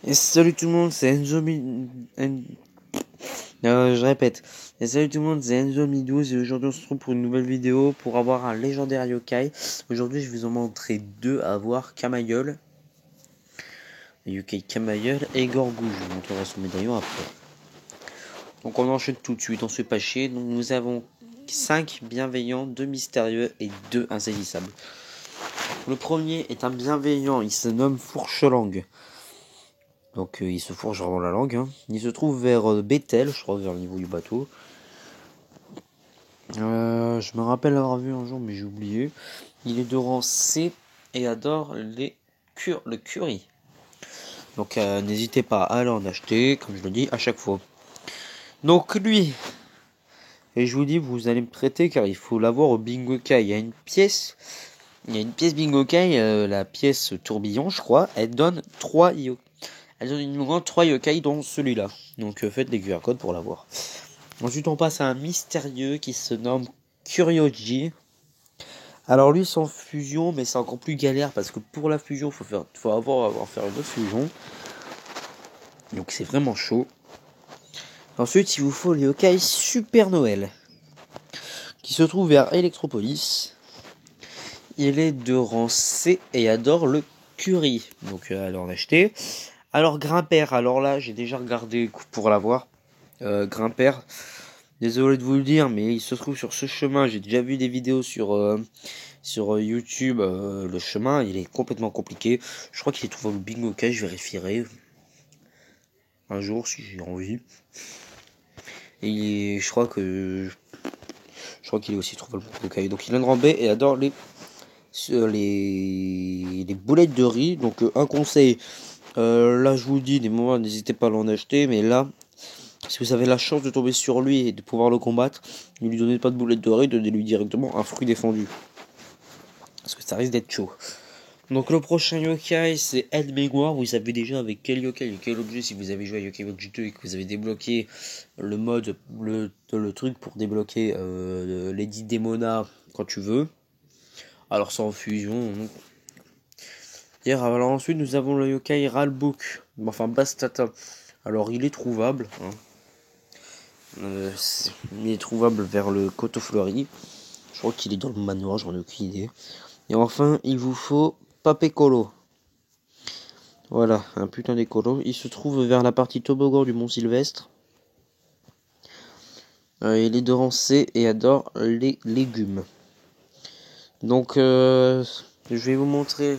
Et salut tout le monde, c'est je répète. Et salut tout le monde, c'est Enzo12 et aujourd'hui on se retrouve pour une nouvelle vidéo pour avoir un légendaire yokai. Aujourd'hui je vais vous en montrer deux à voir, Camailleul, yokai Camailleul et Gorgouille. Je vous montrerai son médaillon après. Donc on enchaîne tout de suite, on se fait pas chier. Donc nous avons 5 bienveillants, 2 mystérieux et 2 insaisissables. Le premier est un bienveillant, il se nomme Fourche-langue. Donc il se fourche vraiment la langue. Il se trouve vers Bethel, je crois, vers le niveau du bateau. Je me rappelle l'avoir vu un jour, mais j'ai oublié. Il est de rang C et adore le curry. Donc n'hésitez pas à aller en acheter, comme je le dis à chaque fois. Donc lui, et je vous dis, vous allez me traiter car il faut l'avoir au bingo kai. Il y a une pièce bingo kai, la pièce tourbillon, je crois. Elle donne 3 yokai. Elle donne uniquement 3 yokai dans celui-là. Donc faites les QR codes pour l'avoir. Ensuite, on passe à un mystérieux qui se nomme Kuryoji. Alors lui, sans fusion, mais c'est encore plus galère parce que pour la fusion, faut avoir faire une autre fusion. Donc c'est vraiment chaud. Ensuite, il vous faut le yokai Super Noël, qui se trouve vers Electropolis. Il est de rang C et adore le curry. Donc allez en acheter. Alors Grimpère, alors là, j'ai déjà regardé pour l'avoir. Grimpère. Désolé de vous le dire, mais il se trouve sur ce chemin. J'ai déjà vu des vidéos sur YouTube. Le chemin, il est complètement compliqué. Je crois qu'il est trouvable au bingo kai. Je vérifierai un jour si j'ai envie. Et je crois qu'il est aussi trouvable au bingo kai. Donc il a une rang B et adore les boulettes de riz. Donc un conseil. Là, je vous dis, des moments, n'hésitez pas à l'en acheter. Mais là, si vous avez la chance de tomber sur lui et de pouvoir le combattre, ne lui donnez pas de boulettes de riz, donnez-lui directement un fruit défendu. Parce que ça risque d'être chaud. Donc le prochain yokai c'est Aide Mémoire. Vous savez déjà avec quel yokai et quel objet si vous avez joué à Yokai Watch 2 et que vous avez débloqué le mode, le truc pour débloquer Lady Demona quand tu veux. Alors sans fusion. Alors ensuite nous avons le yokai Ralbook. Enfin Bastata. Alors il est trouvable. Il est trouvable vers le Coteau Fleuri. Je crois qu'il est dans le manoir, j'en ai aucune idée. Et enfin, il vous faut Papécolo. Voilà, un putain d'écolo. Il se trouve vers la partie toboggan du Mont Sylvestre. Il est de rang C et adore les légumes. Donc, je vais vous montrer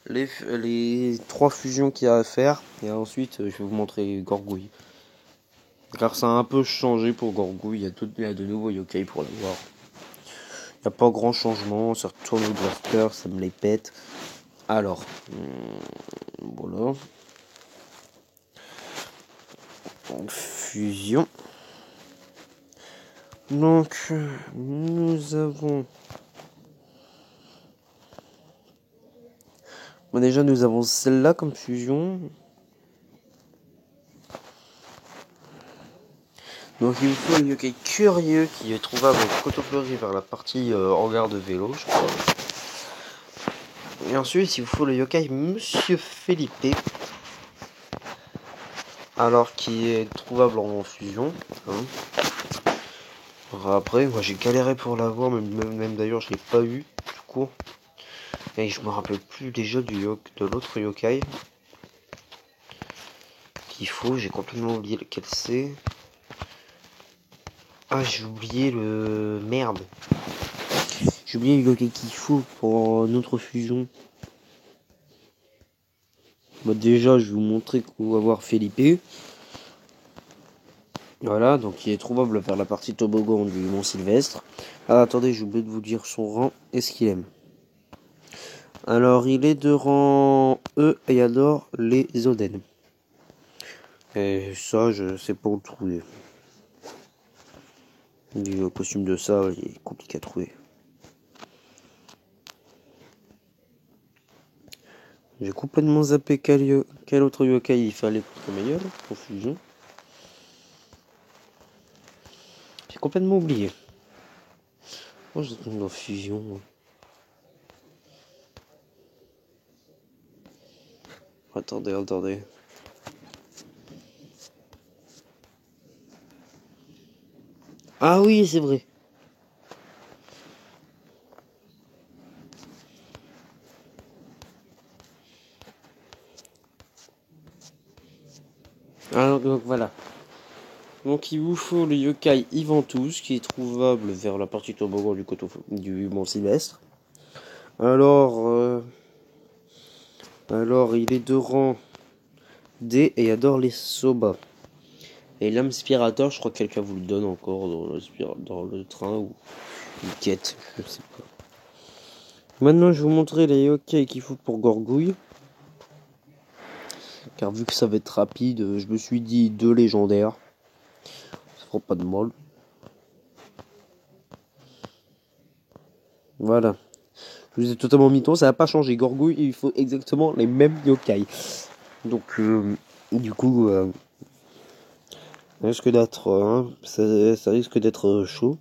les 3 fusions qu'il y a à faire. Et ensuite, je vais vous montrer Gorgouille. Car ça a un peu changé pour Gorgouille. Il y a de nouveaux yokai pour l'avoir. Il n'y a pas grand changement. Ça retourne au blaster, ça me les pète. Alors, voilà. Fusion. Donc, nous avons... Bon, déjà, nous avons celle-là comme fusion. Donc, il faut un yokai curieux qui est trouvable au Coteau Fleuri vers la partie hangar de vélo, je crois. Et ensuite, il vous faut le yokai Monsieur Felipe. Alors, qui est trouvable en fusion. Alors, après, moi j'ai galéré pour l'avoir, même d'ailleurs, je l'ai pas eu, tout court. Et je me rappelle plus déjà de l'autre yokai qu'il faut, j'ai complètement oublié lequel c'est. Ah, j'ai oublié le... Merde. J'ai oublié le yokai qu'il faut pour notre fusion. Bah déjà, je vais vous montrer qu'on va voir Felipe. Voilà, donc il est trouvable vers la partie toboggan du Mont Sylvestre. Ah, attendez, j'ai oublié de vous dire son rang et ce qu'il aime. Alors, il est de rang E et adore les Oden. Et ça, je sais pas où le trouver. Le costume de ça, il est compliqué à trouver. J'ai complètement zappé quel autre yokai il fallait pour Camailleul, pour fusion. J'ai complètement oublié. Oh, je tombe dans fusion. Moi. Attendez. Ah oui, c'est vrai. Alors donc voilà. Donc il vous faut le yokai Iventus qui est trouvable vers la partie toboggan du Mont Sylvestre. Alors, alors il est de rang D et adore les soba. Et l'inspirateur, je crois que quelqu'un vous le donne encore dans le train ou une quête, je sais pas. Maintenant, je vais vous montrer les yokai qu'il faut pour Gorgouille. Car vu que ça va être rapide, je me suis dit 2 légendaires. Ça fera pas de mal. Voilà. Je vous ai totalement mytho, ça n'a pas changé. Gorgouille, il faut exactement les mêmes yokai. Donc, du coup, ça risque d'être, ça risque d'être chaud.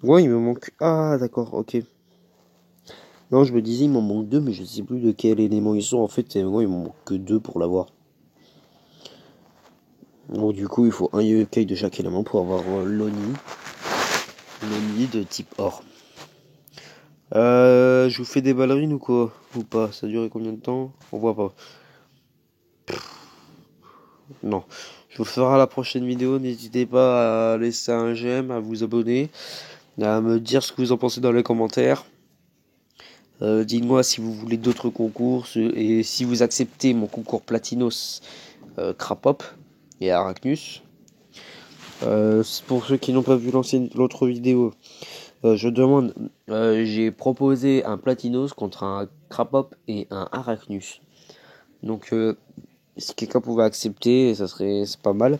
Ouais, il me manque. Ah, d'accord, ok. Non, je me disais, il m'en manque 2, mais je sais plus de quel élément ils sont. En fait, moi, il m'en manque que 2 pour l'avoir. Donc, du coup, il faut un yokai de chaque élément pour avoir l'Oni. L'Oni de type or. Je vous fais des ballerines ou quoi? Ou pas? Ça a duré combien de temps? On voit pas. Non. Je vous le ferai à la prochaine vidéo. N'hésitez pas à laisser un j'aime, à vous abonner, à me dire ce que vous en pensez dans les commentaires. Dites-moi si vous voulez d'autres concours et si vous acceptez mon concours Platinos Crapop et Arachnus. Pour ceux qui n'ont pas vu l'autre vidéo, je demande, j'ai proposé un Platinos contre un Crapop et un Arachnus. Donc si quelqu'un pouvait accepter, c'est pas mal.